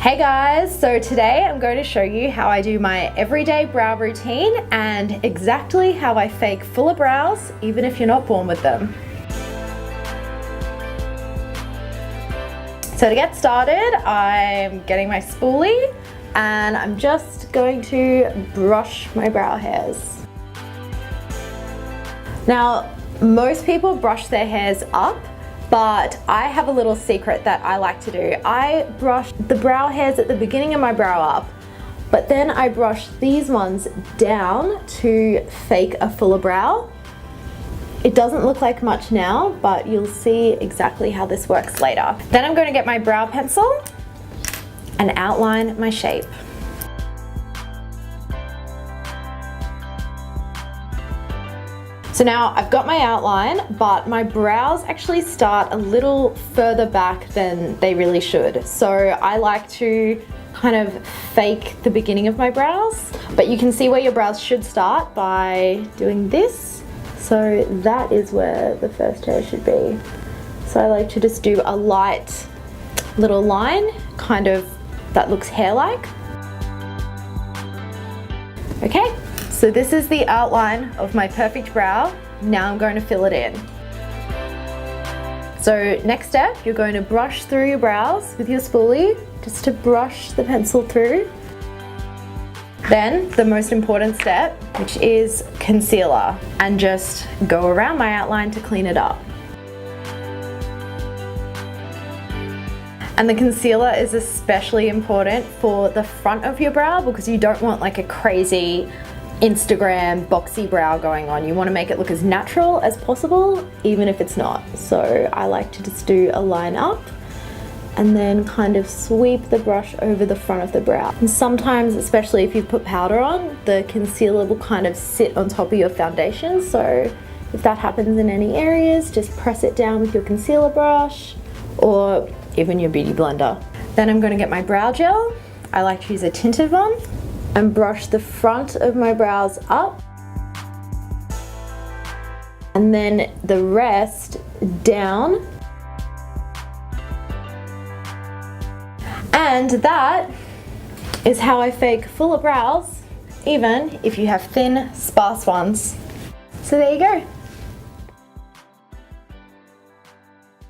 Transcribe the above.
Hey guys, so today I'm going to show you how I do my everyday brow routine and exactly how I fake fuller brows even if you're not born with them. So to get started, I'm getting my spoolie and I'm just going to brush my brow hairs. Now, most people brush their hairs up, but I have a little secret that I like to do. I brush the brow hairs at the beginning of my brow up, but then I brush these ones down to fake a fuller brow. It doesn't look like much now, but you'll see exactly how this works later. Then I'm going to get my brow pencil and outline my shape. So now I've got my outline, but my brows actually start a little further back than they really should. So I like to kind of fake the beginning of my brows, but you can see where your brows should start by doing this. So that is where the first hair should be. So I like to just do a light little line, kind of that looks hair-like. Okay. So this is the outline of my perfect brow. Now I'm going to fill it in. So next step, you're going to brush through your brows with your spoolie, just to brush the pencil through. Then the most important step, which is concealer, and just go around my outline to clean it up. And the concealer is especially important for the front of your brow because you don't want like a crazy Instagram boxy brow going on. You want to make it look as natural as possible, even if it's not. So I like to just do a line up and then kind of sweep the brush over the front of the brow. And sometimes, especially if you put powder on, the concealer will kind of sit on top of your foundation. So if that happens in any areas, just press it down with your concealer brush or even your beauty blender. Then I'm going to get my brow gel. I like to use a tinted one and brush the front of my brows up and then the rest down. And that is how I fake fuller brows, even if you have thin, sparse ones. So there you go.